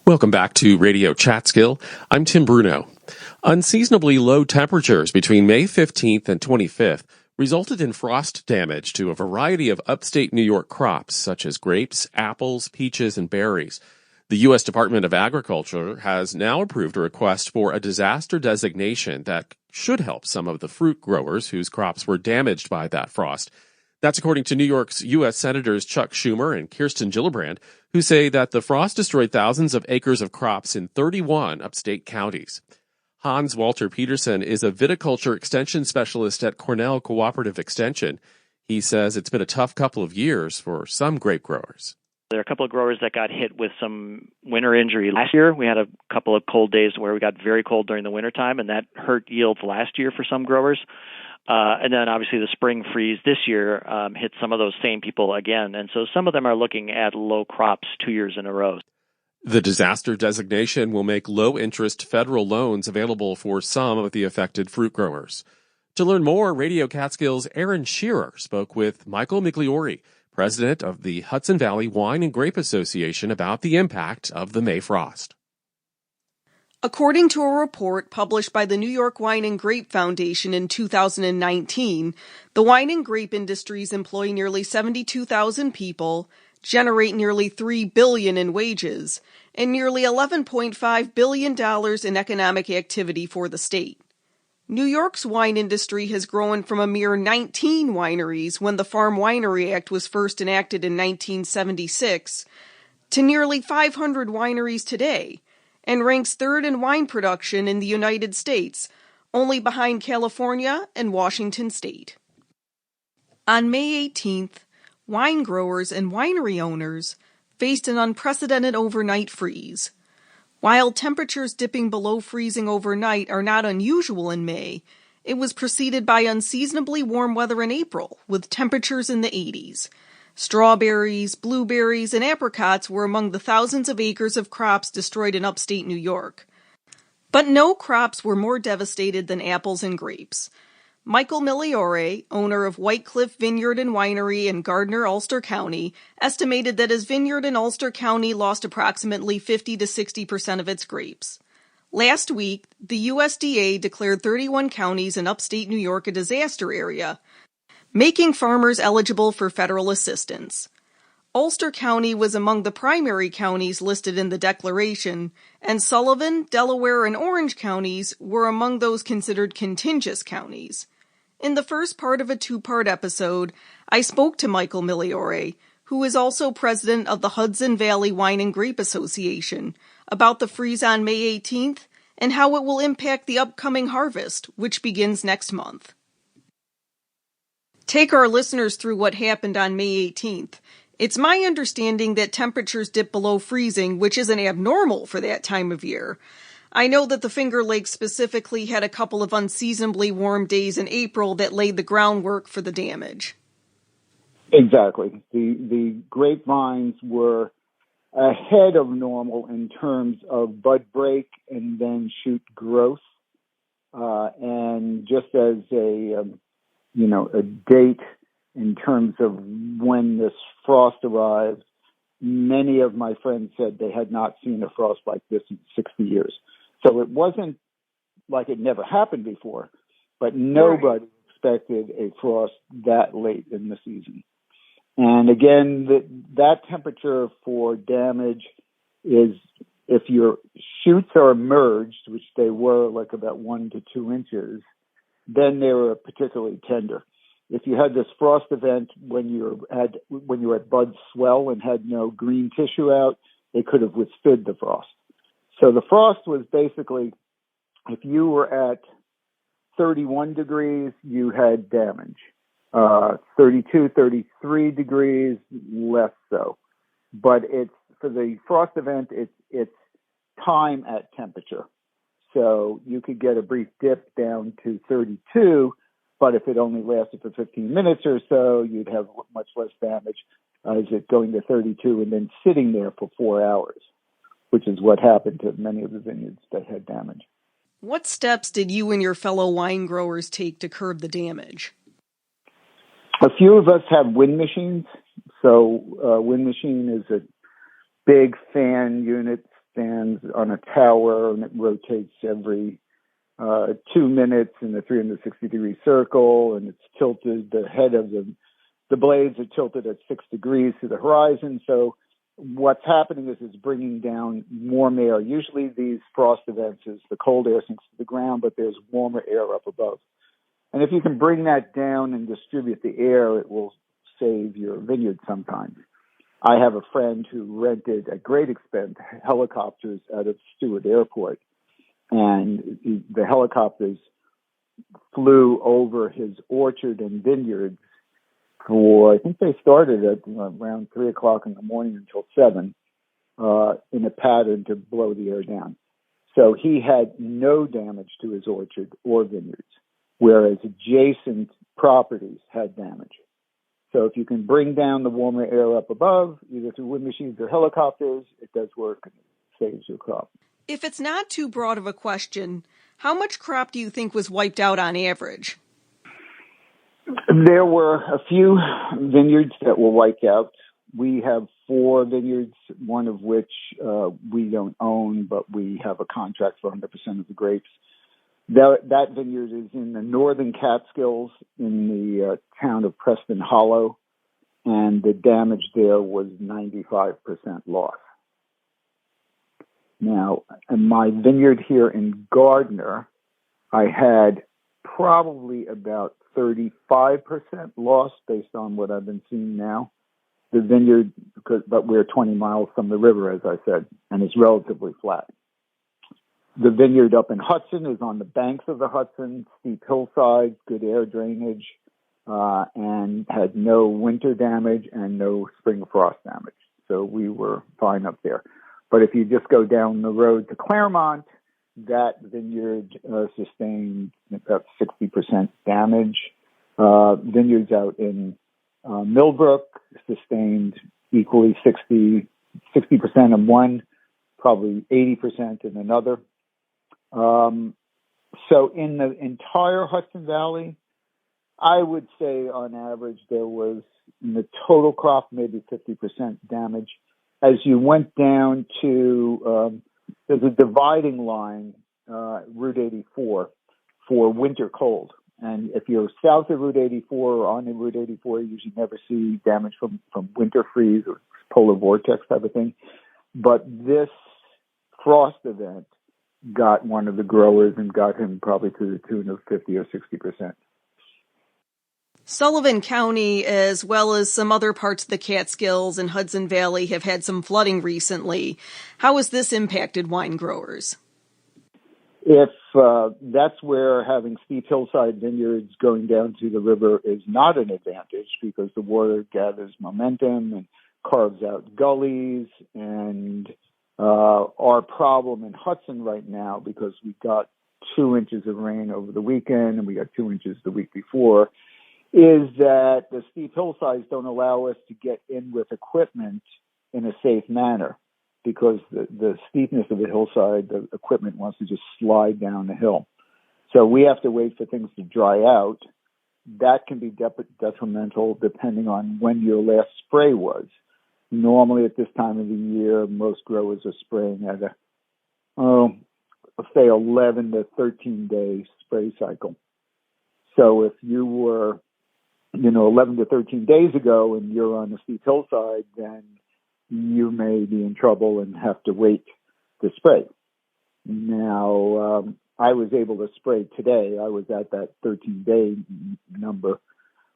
Welcome back to Radio Chatskill. I'm Tim Bruno. Unseasonably low temperatures between May 15th and 25th resulted in frost damage to a variety of upstate New York crops, such as grapes, apples, peaches, and berries. The U.S. Department of Agriculture has now approved a request for a disaster designation that should help some of the fruit growers whose crops were damaged by that frost. That's according to New York's U.S. Senators Chuck Schumer and Kirsten Gillibrand, who say that the frost destroyed thousands of acres of crops in 31 upstate counties. Hans Walter Peterson is a viticulture extension specialist at Cornell Cooperative Extension. He says it's been a tough couple of years for some grape growers. There are a couple of growers that got hit with some winter injury last year. We had a couple of cold days where we got very cold during the wintertime, and that hurt yields last year for some growers. And then obviously the spring freeze this year hit some of those same people again. And so some of them are looking at low crops 2 years in a row. The disaster designation will make low-interest federal loans available for some of the affected fruit growers. To learn more, Radio Catskill's Aaron Shearer spoke with Michael Migliore, president of the Hudson Valley Wine and Grape Association, about the impact of the May frost. According to a report published by the New York Wine and Grape Foundation in 2019, the wine and grape industries employ nearly 72,000 people, generate nearly $3 billion in wages, and nearly $11.5 billion in economic activity for the state. New York's wine industry has grown from a mere 19 wineries when the Farm Winery Act was first enacted in 1976 to nearly 500 wineries today, and ranks third in wine production in the United States, only behind California and Washington State. On May 18th, wine growers and winery owners faced an unprecedented overnight freeze. While temperatures dipping below freezing overnight are not unusual in May, it was preceded by unseasonably warm weather in April, with temperatures in the 80s. Strawberries, blueberries, and apricots were among the thousands of acres of crops destroyed in upstate New York. But no crops were more devastated than apples and grapes. Michael Migliore, owner of Whitecliff Vineyard and Winery in Gardner, Ulster County, estimated that his vineyard in Ulster County lost approximately 50 to 60% of its grapes. Last week, the USDA declared 31 counties in upstate New York a disaster area, making farmers eligible for federal assistance. Ulster County was among the primary counties listed in the declaration, and Sullivan, Delaware, and Orange counties were among those considered contiguous counties. In the first part of a two-part episode, I spoke to Michael Migliore, who is also president of the Hudson Valley Wine and Grape Association, about the freeze on May 18th and how it will impact the upcoming harvest, which begins next month. Take our listeners through what happened on May 18th. It's my understanding that temperatures dip below freezing, which isn't abnormal for that time of year. I know that the Finger Lakes specifically had a couple of unseasonably warm days in April that laid the groundwork for the damage. Exactly. The grapevines were ahead of normal in terms of bud break and then shoot growth. And just as a date in terms of when this frost arrived, many of my friends said they had not seen a frost like this in 60 years. So it wasn't like it never happened before, but nobody expected a frost that late in the season. And again, that temperature for damage is, if your shoots are merged, which they were like about 1 to 2 inches, then they were particularly tender. If you had this frost event when you were at bud swell and had no green tissue out, they could have withstood the frost. So the frost was basically, if you were at 31 degrees, you had damage. 32, 33 degrees, less so. But it's, for the frost event, it's time at temperature. So you could get a brief dip down to 32, but if it only lasted for 15 minutes or so, you'd have much less damage as it going to 32 and then sitting there for 4 hours, which is what happened to many of the vineyards that had damage. What steps did you and your fellow wine growers take to curb the damage? A few of us have wind machines. So wind machine is a big fan unit stands on a tower and it rotates every 2 minutes in a 360-degree circle, and it's tilted. The head of the blades are tilted at 6 degrees to the horizon. So what's happening is it's bringing down warm air. Usually these frost events is the cold air sinks to the ground, but there's warmer air up above. And if you can bring that down and distribute the air, it will save your vineyard sometimes. I have a friend who rented at great expense helicopters out of Stewart Airport, and the helicopters flew over his orchard and vineyards for, I think they started at around 3 o'clock in the morning until 7 in a pattern to blow the air down. So he had no damage to his orchard or vineyards, whereas adjacent properties had damage. So if you can bring down the warmer air up above, either through wind machines or helicopters, it does work and it saves your crop. If it's not too broad of a question, how much crop do you think was wiped out on average? There were a few vineyards that were wiped out. We have 4 vineyards, one of which we don't own, but we have a contract for 100% of the grapes. That vineyard is in the northern Catskills in the town of Preston Hollow, and the damage there was 95% loss. Now, in my vineyard here in Gardner, I had probably about 35% loss based on what I've been seeing now. The vineyard, but we're 20 miles from the river, as I said, and it's relatively flat. The vineyard up in Hudson is on the banks of the Hudson, steep hillsides, good air drainage, and had no winter damage and no spring frost damage. So we were fine up there. But if you just go down the road to Claremont, that vineyard sustained about 60% damage. Vineyards out in Millbrook sustained equally 60% in one, probably 80% in another. So in the entire Hudson Valley, I would say on average there was in the total crop maybe 50% damage. As you went down to, there's a dividing line, Route 84, for winter cold. And if you're south of Route 84 or on Route 84, you usually never see damage from winter freeze or polar vortex type of thing. But this frost event got one of the growers and got him probably to the tune of 50 or 60%. Sullivan County, as well as some other parts of the Catskills and Hudson Valley, have had some flooding recently. How has this impacted wine growers? If that's where having steep hillside vineyards going down to the river is not an advantage because the water gathers momentum and carves out gullies. And our problem in Hudson right now, because we got 2 inches of rain over the weekend and we got 2 inches the week before, is that the steep hillsides don't allow us to get in with equipment in a safe manner because the steepness of the hillside, the equipment wants to just slide down the hill. So we have to wait for things to dry out. That can be detrimental depending on when your last spray was. Normally at this time of the year, most growers are spraying at say 11 to 13 day spray cycle. So if you were 11 to 13 days ago and you're on a steep hillside, then you may be in trouble and have to wait to spray. Now, I was able to spray today. I was at that 13-day number,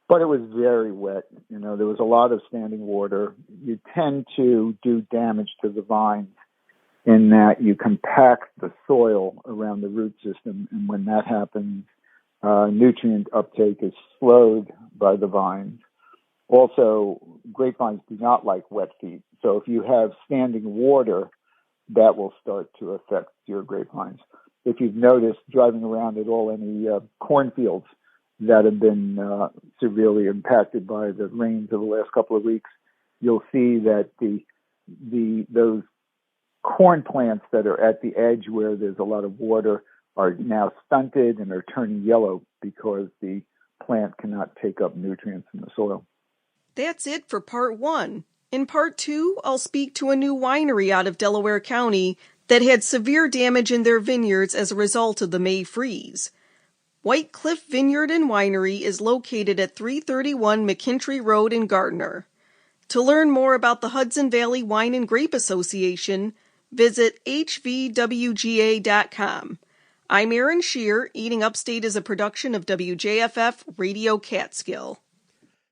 but it was very wet. There was a lot of standing water. You tend to do damage to the vines in that you compact the soil around the root system, and when that happens, nutrient uptake is slowed by the vines. Also, grapevines do not like wet feet. So if you have standing water, that will start to affect your grapevines. If you've noticed driving around at all any cornfields that have been severely impacted by the rains of the last couple of weeks, you'll see that those corn plants that are at the edge where there's a lot of water are now stunted and are turning yellow because the plant cannot take up nutrients from the soil. That's it for part 1. In Part 2, I'll speak to a new winery out of Delaware County that had severe damage in their vineyards as a result of the May freeze. Whitecliff Vineyard and Winery is located at 331 McKintry Road in Gardner. To learn more about the Hudson Valley Wine and Grape Association, visit hvwga.com. I'm Erin Shear. Eating Upstate is a production of WJFF Radio Chatskill.